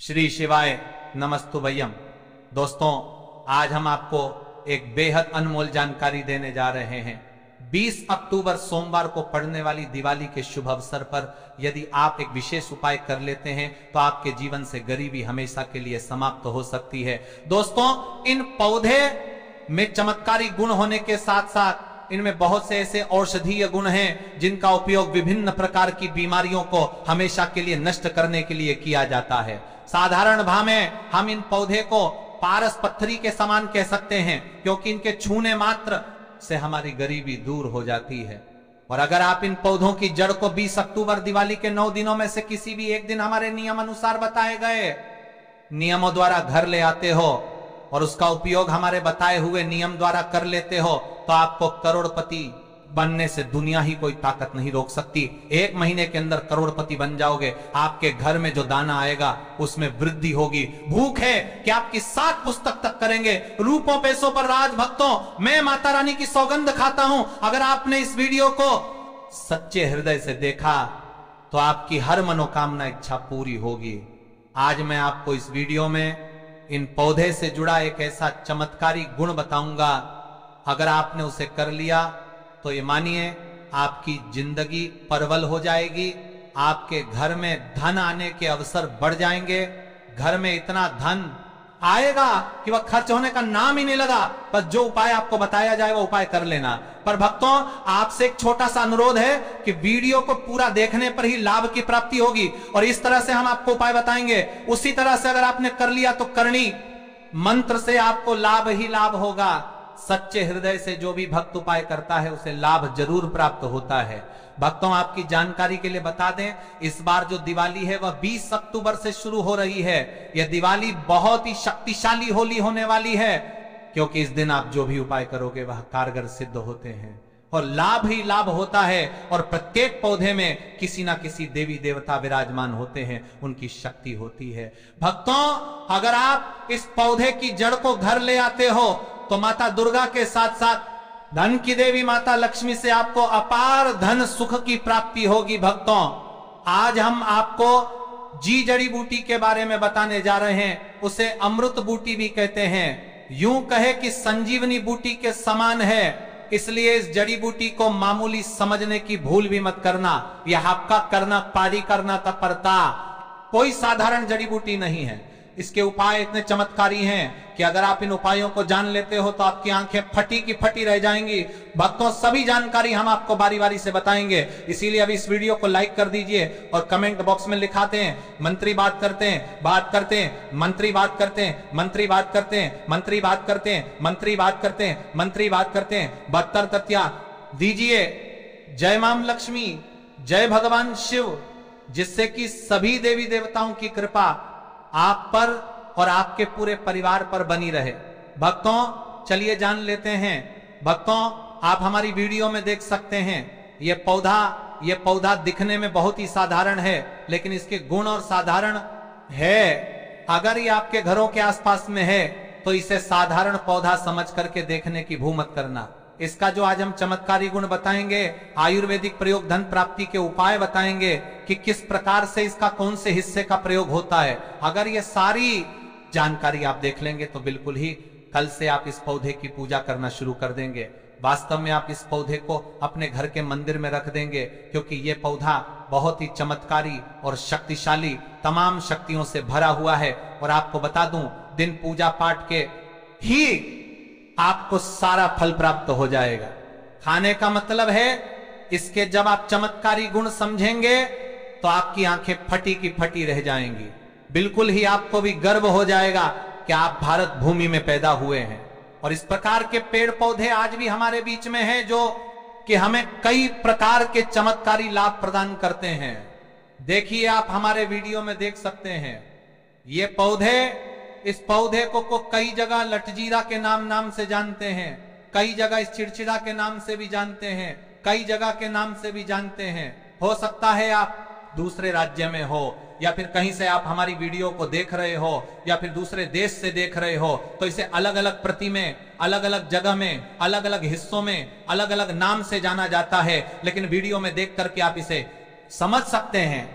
श्री शिवाय नमस्तुभयम। दोस्तों, आज हम आपको एक बेहद अनमोल जानकारी देने जा रहे हैं। 20 अक्टूबर सोमवार को पड़ने वाली दिवाली के शुभ अवसर पर यदि आप एक विशेष उपाय कर लेते हैं तो आपके जीवन से गरीबी हमेशा के लिए समाप्त हो सकती है। दोस्तों, इन पौधे में चमत्कारी गुण होने के साथ साथ इनमें बहुत से ऐसे औषधीय गुण हैं जिनका उपयोग विभिन्न प्रकार की बीमारियों को हमेशा के लिए नष्ट करने के लिए किया जाता है। साधारण भाव में हम इन पौधे को पारस पत्थरी के समान कह सकते हैं, क्योंकि इनके छूने मात्र से हमारी गरीबी दूर हो जाती है। और अगर आप इन पौधों की जड़ को 20 अक्टूबर दिवाली के 9 दिनों में से किसी भी एक दिन हमारे नियम अनुसार बताए गए नियमों द्वारा घर ले आते हो और उसका उपयोग हमारे बताए हुए नियम द्वारा कर लेते हो तो आपको करोड़पति बनने से दुनिया ही कोई ताकत नहीं रोक सकती। 1 महीने के अंदर करोड़पति बन जाओगे। आपके घर में जो दाना आएगा उसमें वृद्धि होगी। भूख है कि आपकी 7 पुस्तक तक करेंगे। रूपों पैसों पर राज भक्तों, मैं माता रानी की सौगंध खाता हूं, अगर आपने इस वीडियो को सच्चे हृदय से देखा तो आपकी हर मनोकामना इच्छा पूरी होगी। आज मैं आपको इस वीडियो में इन पौधे से जुड़ा एक ऐसा चमत्कारी गुण बताऊंगा, अगर आपने उसे कर लिया तो ये मानिए आपकी जिंदगी परवल हो जाएगी। आपके घर में धन आने के अवसर बढ़ जाएंगे। घर में इतना धन आएगा कि वह खर्च होने का नाम ही नहीं लगा। बस जो उपाय आपको बताया जाए वो उपाय कर लेना। पर भक्तों, आपसे एक छोटा सा अनुरोध है कि वीडियो को पूरा देखने पर ही लाभ की प्राप्ति होगी। और इस तरह से हम आपको उपाय बताएंगे, उसी तरह से अगर आपने कर लिया तो करनी मंत्र से आपको लाभ ही लाभ होगा। सच्चे हृदय से जो भी भक्त उपाय करता है उसे लाभ जरूर प्राप्त होता है। भक्तों, आपकी जानकारी के लिए बता दें, इस बार जो दिवाली है वह 20 अक्टूबर से शुरू हो रही है। यह दिवाली बहुत ही शक्तिशाली होली होने वाली है, क्योंकि इस दिन आप जो भी उपाय करोगे वह कारगर सिद्ध होते हैं और लाभ ही लाभ होता है। और प्रत्येक पौधे में किसी ना किसी देवी देवता विराजमान होते हैं, उनकी शक्ति होती है। भक्तों, अगर आप इस पौधे की जड़ को घर ले आते हो तो माता दुर्गा के साथ साथ धन की देवी माता लक्ष्मी से आपको अपार धन सुख की प्राप्ति होगी। भक्तों, आज हम आपको जी जड़ी बूटी के बारे में बताने जा रहे हैं। उसे अमृत बूटी भी कहते हैं। यूं कहे कि संजीवनी बूटी के समान है, इसलिए इस जड़ी बूटी को मामूली समझने की भूल भी मत करना। यह आपका करना पारी करना का परता कोई साधारण जड़ी बूटी नहीं है। इसके उपाय इतने चमत्कारी हैं कि अगर आप इन उपायों को जान लेते हो तो आपकी आंखें फटी की फटी रह जाएंगी। भक्तों, सभी जानकारी हम आपको बारी बारी से बताएंगे, इसीलिए अभी इस वीडियो को लाइक कर दीजिए और कमेंट बॉक्स में लिखाते हैं मंत्री बात करते हैं, बात करते हैं, मंत्री बात करते हैं, मंत्री बात करते हैं, मंत्री बात करते हैं, मंत्री बात करते हैं, मंत्री बात करते हैं। 72 तत्या दीजिए। जय मां लक्ष्मी, जय भगवान शिव, जिससे कि सभी देवी देवताओं की कृपा आप पर और आपके पूरे परिवार पर बनी रहे। भक्तों, चलिए जान लेते हैं। भक्तों, आप हमारी वीडियो में देख सकते हैं ये पौधा दिखने में बहुत ही साधारण है, लेकिन इसके गुण और साधारण है। अगर ये आपके घरों के आसपास में है तो इसे साधारण पौधा समझ करके देखने की भूल मत करना। इसका जो आज हम चमत्कारी गुण बताएंगे, आयुर्वेदिक प्रयोग, धन प्राप्ति के उपाय बताएंगे कि किस प्रकार से इसका कौन से हिस्से का प्रयोग होता है। अगर ये सारी जानकारी आप देख लेंगे तो बिल्कुल ही कल से आप इस पौधे की पूजा करना शुरू कर देंगे। वास्तव में आप इस पौधे को अपने घर के मंदिर में रख देंगे, क्योंकि ये पौधा बहुत ही चमत्कारी और शक्तिशाली, तमाम शक्तियों से भरा हुआ है। और आपको बता दूं, दिन पूजा पाठ के ही आपको सारा फल प्राप्त हो जाएगा। खाने का मतलब है इसके जब आप चमत्कारी गुण समझेंगे तो आपकी आंखें फटी की फटी रह जाएंगी। बिल्कुल ही आपको भी गर्व हो जाएगा कि आप भारत भूमि में पैदा हुए हैं। और इस प्रकार के पेड़ पौधे आज भी हमारे बीच में हैं जो कि हमें कई प्रकार के चमत्कारी लाभ प्रदान करते हैं। देखिए, आप हमारे वीडियो में देख सकते हैं ये पौधे, इस पौधे को कई जगह लटजीरा के नाम से जानते हैं, कई जगह इस चिड़चिड़ा के नाम से भी जानते हैं, कई जगह के नाम से भी जानते हैं। हो सकता है आप दूसरे राज्य में हो, या फिर कहीं से आप हमारी वीडियो को देख रहे हो, या फिर दूसरे देश से देख रहे हो, तो इसे अलग अलग प्रति में, अलग अलग जगह में, अलग अलग हिस्सों में अलग अलग नाम से जाना जाता है। लेकिन वीडियो में देख करके आप इसे समझ सकते हैं।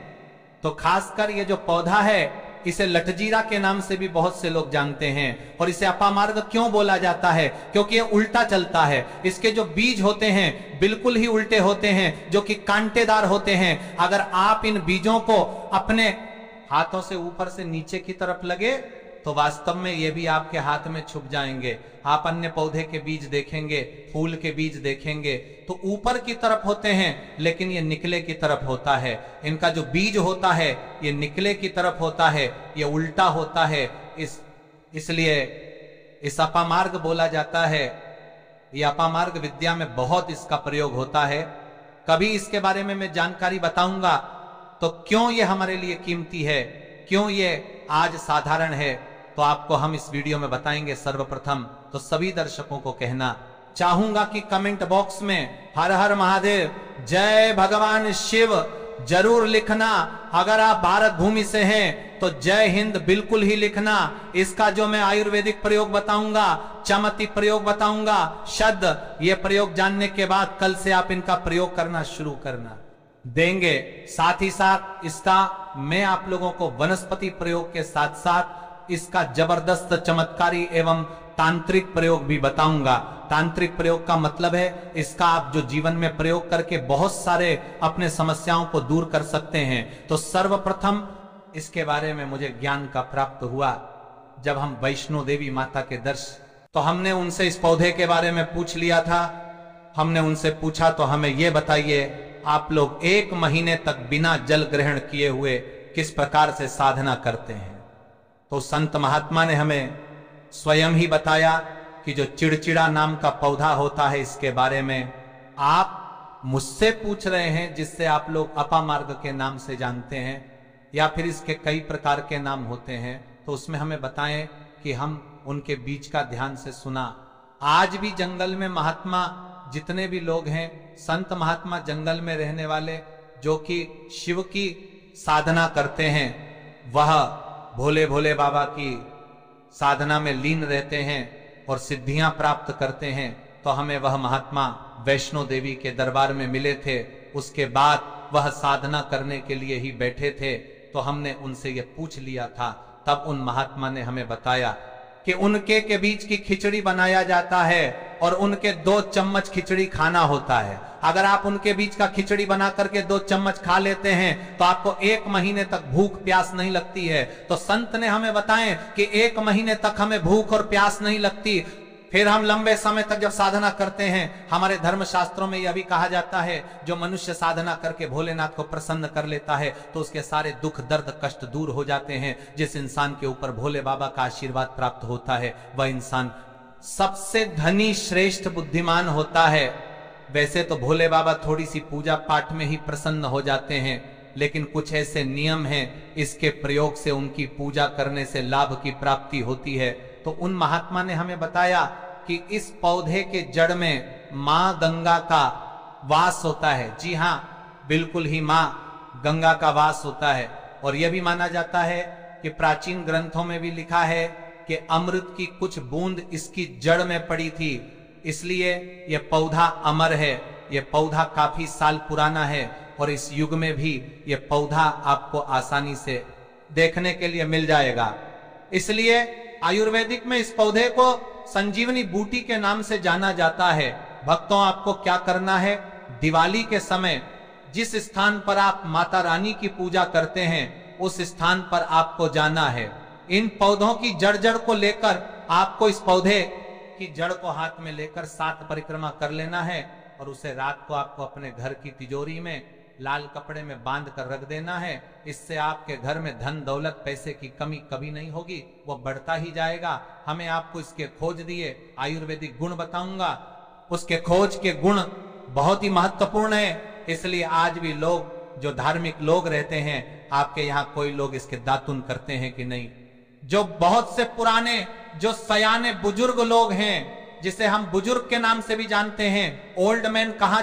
तो खासकर ये जो पौधा है इसे लठजीरा के नाम से भी बहुत से लोग जानते हैं। और इसे अपामार्ग क्यों बोला जाता है? क्योंकि ये उल्टा चलता है। इसके जो बीज होते हैं बिल्कुल ही उल्टे होते हैं, जो कि कांटेदार होते हैं। अगर आप इन बीजों को अपने हाथों से ऊपर से नीचे की तरफ लगे तो वास्तव में ये भी आपके हाथ में छुप जाएंगे। आप अन्य पौधे के बीज देखेंगे, फूल के बीज देखेंगे तो ऊपर की तरफ होते हैं, लेकिन ये निकले की तरफ होता है। इनका जो बीज होता है ये निकले की तरफ होता है, ये उल्टा होता है। इसलिए इस अपामार्ग बोला जाता है। ये अपामार्ग विद्या में बहुत इसका प्रयोग होता है। कभी इसके बारे में मैं जानकारी बताऊंगा तो क्यों ये हमारे लिए कीमती है, क्यों ये आज साधारण है, तो आपको हम इस वीडियो में बताएंगे। सर्वप्रथम तो सभी दर्शकों को कहना चाहूंगा कि कमेंट बॉक्स में हर हर महादेव, जय भगवान शिव जरूर लिखना। अगर आप भारत भूमि से हैं तो जय हिंद बिल्कुल ही लिखना। इसका जो मैं आयुर्वेदिक प्रयोग बताऊंगा, चमती प्रयोग बताऊंगा, शब्द, ये प्रयोग जानने के बाद कल से आप इनका प्रयोग करना शुरू करना देंगे। साथ ही साथ इसका मैं आप लोगों को वनस्पति प्रयोग के साथ साथ इसका जबरदस्त चमत्कारी एवं तांत्रिक प्रयोग भी बताऊंगा। तांत्रिक प्रयोग का मतलब है इसका आप जो जीवन में प्रयोग करके बहुत सारे अपने समस्याओं को दूर कर सकते हैं। तो सर्वप्रथम इसके बारे में मुझे ज्ञान का प्राप्त हुआ जब हम वैष्णो देवी माता के तो हमने उनसे इस पौधे के बारे में पूछ लिया था। हमने उनसे पूछा तो हमें यह बताइए आप लोग 1 महीने तक बिना जल ग्रहण किए हुए किस प्रकार से साधना करते हैं? तो संत महात्मा ने हमें स्वयं ही बताया कि जो चिड़चिड़ा नाम का पौधा होता है इसके बारे में आप मुझसे पूछ रहे हैं, जिससे आप लोग अपामार्ग के नाम से जानते हैं, या फिर इसके कई प्रकार के नाम होते हैं। तो उसमें हमें बताएं कि हम उनके बीच का ध्यान से सुना। आज भी जंगल में महात्मा जितने भी लोग हैं, संत महात्मा जंगल में रहने वाले जो कि शिव की साधना करते हैं, वह भोले भोले बाबा की साधना में लीन रहते हैं और सिद्धियां प्राप्त करते हैं। तो हमें वह महात्मा वैष्णो देवी के दरबार में मिले थे। उसके बाद वह साधना करने के लिए ही बैठे थे। तो हमने उनसे यह पूछ लिया था। तब उन महात्मा ने हमें बताया कि उनके के बीच की खिचड़ी बनाया जाता है और उनके 2 चम्मच खिचड़ी खाना होता है। अगर आप उनके बीच का खिचड़ी बना करके 2 चम्मच खा लेते हैं तो आपको 1 महीने तक भूख प्यास नहीं लगती है। तो संत ने हमें बताएं कि 1 महीने तक हमें भूख और प्यास नहीं लगती। फिर हम लंबे समय तक जब साधना करते हैं, हमारे धर्म शास्त्रों में यह भी कहा जाता है जो मनुष्य साधना करके भोलेनाथ को प्रसन्न कर लेता है तो उसके सारे दुख दर्द कष्ट दूर हो जाते हैं। जिस इंसान के ऊपर भोले बाबा का आशीर्वाद प्राप्त होता है वह इंसान सबसे धनी श्रेष्ठ बुद्धिमान होता है। वैसे तो भोले बाबा थोड़ी सी पूजा पाठ में ही प्रसन्न हो जाते हैं, लेकिन कुछ ऐसे नियम हैं इसके प्रयोग से उनकी पूजा करने से लाभ की प्राप्ति होती है। तो उन महात्मा ने हमें बताया कि इस पौधे के जड़ में मां गंगा का वास होता है। जी हाँ, बिल्कुल ही मां गंगा का वास होता है। और यह भी माना जाता है कि प्राचीन ग्रंथों में भी लिखा है कि अमृत की कुछ बूंद इसकी जड़ में पड़ी थी, इसलिए यह पौधा अमर है। यह पौधा काफी साल पुराना है और इस युग में भी यह पौधा आपको आसानी से देखने के लिए मिल जाएगा। इसलिए आयुर्वेदिक में इस पौधे को संजीवनी बूटी के नाम से जाना जाता है। भक्तों, आपको क्या करना है? दिवाली के समय जिस स्थान पर आप माता रानी की पूजा करते हैं उस स्थान पर आपको जाना है। इन पौधों की जड़ को लेकर आपको इस पौधे की जड़ को हाथ में लेकर 7 परिक्रमा कर लेना है और उसे रात को आपको अपने घर की तिजोरी में लाल कपड़े में बांध कर रख देना है। इससे आपके घर में धन दौलत पैसे की कमी कभी नहीं होगी, वो बढ़ता ही जाएगा। हमें आपको इसके खोज दिए आयुर्वेदिक गुण बताऊंगा। उसके खोज के गुण बहुत ही महत्वपूर्ण है। इसलिए आज भी लोग जो धार्मिक लोग रहते हैं, आपके यहाँ कोई लोग इसके दातुन करते हैं कि नहीं? जो बहुत से पुराने जो सयाने बुजुर्ग लोग हैं, जिसे हम बुजुर्ग के नाम से भी जानते हैं, ओल्ड मैन कहा